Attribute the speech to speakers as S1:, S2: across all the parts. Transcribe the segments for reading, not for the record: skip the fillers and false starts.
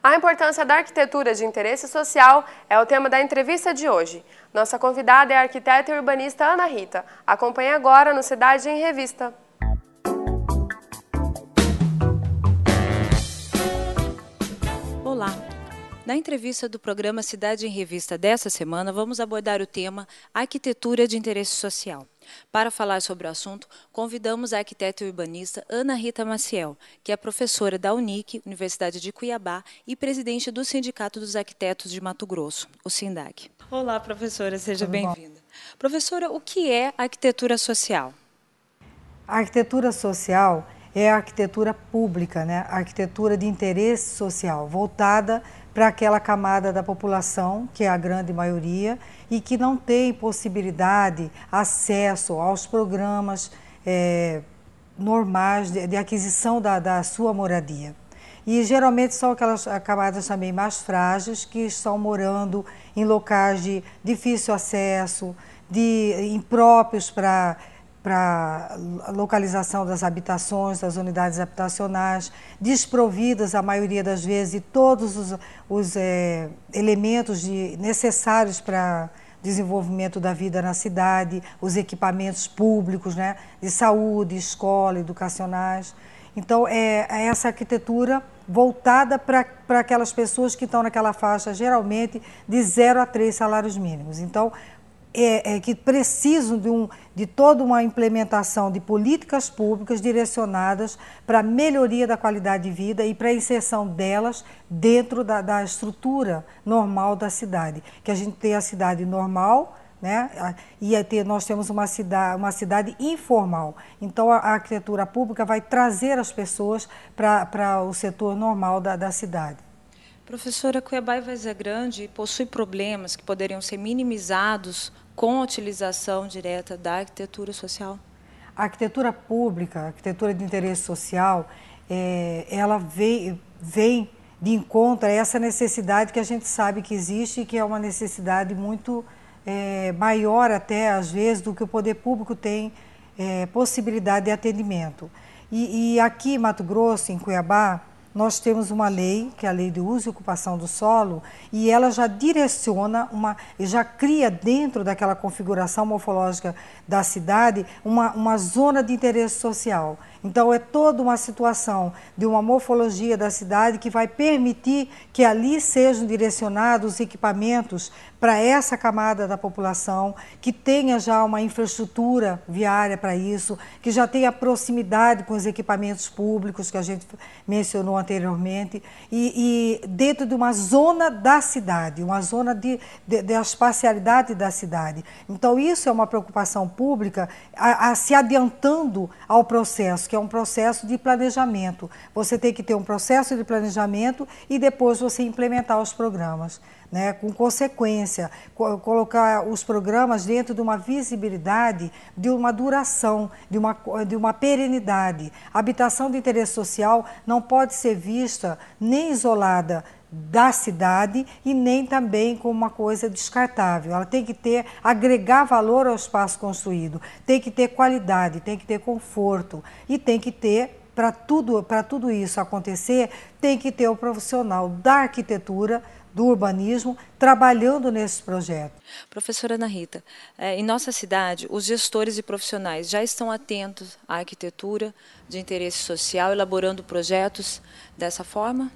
S1: A importância da arquitetura de interesse social é o tema da entrevista de hoje. Nossa convidada é a arquiteta e urbanista Ana Rita. Acompanhe agora no Cidade em Revista.
S2: Olá! Na entrevista do programa Cidade em Revista dessa semana, vamos abordar o tema Arquitetura de Interesse Social. Para falar sobre o assunto, convidamos a arquiteta e urbanista Ana Rita Maciel, que é professora da UNIC, Universidade de Cuiabá, e presidente do Sindicato dos Arquitetos de Mato Grosso, o SINDAC. Olá, professora, seja bem-vinda. Professora, o que é arquitetura social?
S3: A arquitetura social é a arquitetura pública, né? A arquitetura de interesse social, voltada para aquela camada da população, que é a grande maioria, e que não tem possibilidade, acesso aos programas normais de aquisição da sua moradia. E geralmente são aquelas camadas também mais frágeis, que estão morando em locais de difícil acesso, impróprios para a localização das habitações, das unidades habitacionais, desprovidas, a maioria das vezes, de todos os elementos necessários para desenvolvimento da vida na cidade, os equipamentos públicos, né, de saúde, escola, educacionais. Então, é essa arquitetura voltada para aquelas pessoas que estão naquela faixa, geralmente, de 0 a 3 salários mínimos. Então, que precisam de toda uma implementação de políticas públicas direcionadas para a melhoria da qualidade de vida e para a inserção delas dentro da estrutura normal da cidade. Que a gente tem a cidade normal, né? Nós temos uma cidade informal. Então, a arquitetura pública vai trazer as pessoas para o setor normal da cidade.
S2: Professora, Cuiabá e Várzea Grande possui problemas que poderiam ser minimizados com a utilização direta da arquitetura social?
S3: A arquitetura pública, a arquitetura de interesse social, ela vem de encontro a essa necessidade que a gente sabe que existe e que é uma necessidade muito maior até, às vezes, do que o poder público tem possibilidade de atendimento. E aqui em Mato Grosso, em Cuiabá, nós temos uma lei, que é a Lei de Uso e Ocupação do Solo, e ela já direciona, já cria dentro daquela configuração morfológica da cidade uma zona de interesse social. Então, é toda uma situação de uma morfologia da cidade que vai permitir que ali sejam direcionados equipamentos para essa camada da população, que tenha já uma infraestrutura viária para isso, que já tenha proximidade com os equipamentos públicos que a gente mencionou anteriormente, e dentro de uma zona da cidade, uma zona da espacialidade da cidade. Então, isso é uma preocupação pública se adiantando ao processo, que é um processo de planejamento. Você tem que ter um processo de planejamento e depois você implementar os programas, né, com consequência, colocar os programas dentro de uma visibilidade, de uma duração, de uma perenidade. A habitação de interesse social não pode ser vista nem isolada da cidade e nem também como uma coisa descartável. Ela tem que agregar valor ao espaço construído, tem que ter qualidade, tem que ter conforto e tem que ter, para tudo isso acontecer, tem que ter o profissional da arquitetura, do urbanismo, trabalhando nesse projeto.
S2: Professora Ana Rita, em nossa cidade, os gestores e profissionais já estão atentos à arquitetura de interesse social, elaborando projetos dessa forma?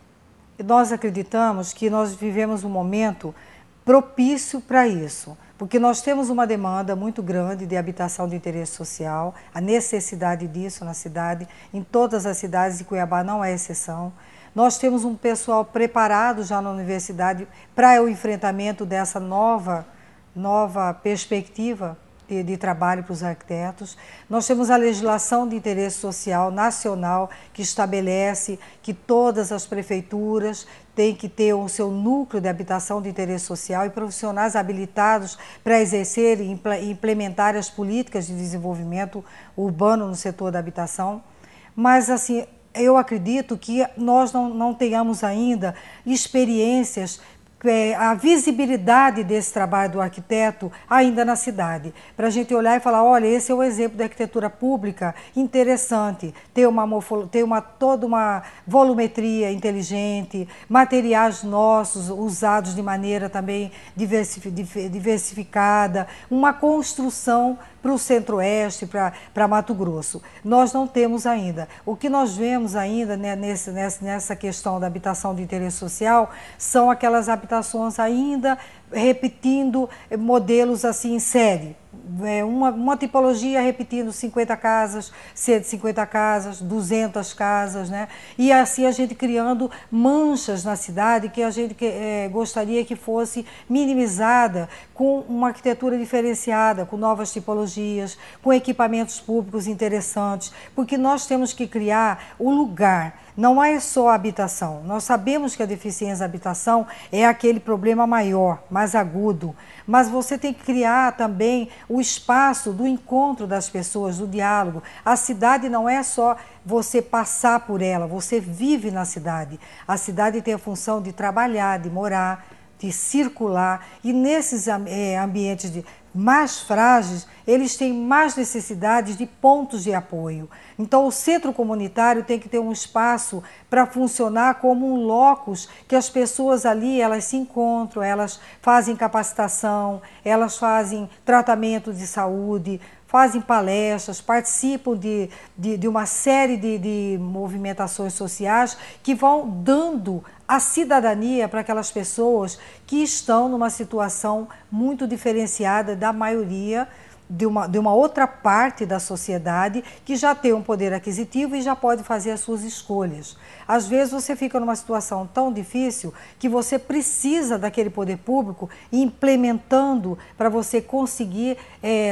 S3: Nós acreditamos que nós vivemos um momento propício para isso, porque nós temos uma demanda muito grande de habitação de interesse social, a necessidade disso na cidade, em todas as cidades, e Cuiabá não é exceção. Nós temos um pessoal preparado já na universidade para o enfrentamento dessa nova perspectiva de trabalho para os arquitetos. Nós temos a legislação de interesse social nacional que estabelece que todas as prefeituras têm que ter o seu núcleo de habitação de interesse social e profissionais habilitados para exercer e implementar as políticas de desenvolvimento urbano no setor da habitação. Mas, assim, eu acredito que nós não tenhamos ainda experiências a visibilidade desse trabalho do arquiteto ainda na cidade, para a gente olhar e falar, olha, esse é um exemplo de arquitetura pública interessante, toda uma volumetria inteligente, materiais nossos usados de maneira também diversificada, uma construção para o Centro-Oeste, para Mato Grosso. Nós não temos ainda. O que nós vemos ainda, né, nessa questão da habitação de interesse social são aquelas habitações ainda repetindo modelos assim em série. Uma tipologia repetindo 50 casas, 150 casas, 200 casas, né? E assim a gente criando manchas na cidade que a gente gostaria que fosse minimizada com uma arquitetura diferenciada, com novas tipologias, com equipamentos públicos interessantes, porque nós temos que criar o lugar. Não é só a habitação. Nós sabemos que a deficiência da habitação é aquele problema maior, mais agudo, mas você tem que criar também o espaço do encontro das pessoas, do diálogo. A cidade não é só você passar por ela, você vive na cidade. A cidade tem a função de trabalhar, de morar, de circular, e nesses ambientes mais frágeis, eles têm mais necessidades de pontos de apoio. Então, o centro comunitário tem que ter um espaço para funcionar como um locus que as pessoas ali, elas se encontram, elas fazem capacitação, elas fazem tratamento de saúde, fazem palestras, participam de uma série de movimentações sociais que vão dando a cidadania para aquelas pessoas que estão numa situação muito diferenciada da maioria de uma outra parte da sociedade que já tem um poder aquisitivo e já pode fazer as suas escolhas. Às vezes você fica numa situação tão difícil que você precisa daquele poder público implementando para você conseguir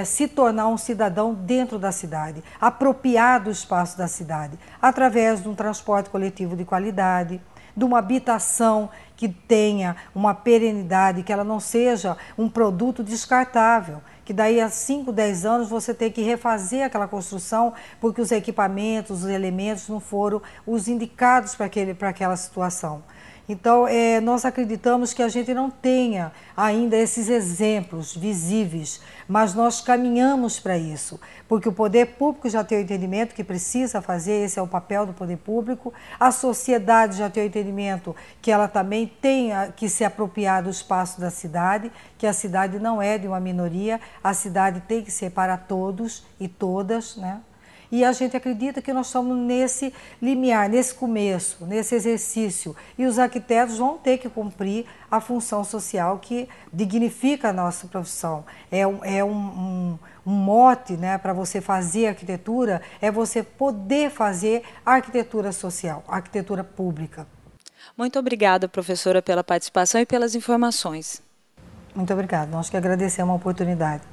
S3: se tornar um cidadão dentro da cidade, apropriar do espaço da cidade, através de um transporte coletivo de qualidade, de uma habitação que tenha uma perenidade, que ela não seja um produto descartável, que daí a 5, 10 anos você tem que refazer aquela construção porque os equipamentos, os elementos não foram os indicados para aquela situação. Então, nós acreditamos que a gente não tenha ainda esses exemplos visíveis, mas nós caminhamos para isso, porque o poder público já tem o entendimento que precisa fazer, esse é o papel do poder público, a sociedade já tem o entendimento que ela também tem que se apropriar do espaço da cidade, que a cidade não é de uma minoria, a cidade tem que ser para todos e todas, né? E a gente acredita que nós estamos nesse limiar, nesse começo, nesse exercício. E os arquitetos vão ter que cumprir a função social que dignifica a nossa profissão. É um mote, né, para você fazer arquitetura, é você poder fazer arquitetura social, arquitetura pública.
S2: Muito obrigada, professora, pela participação e pelas informações.
S3: Muito obrigada. Nós que agradecemos a oportunidade.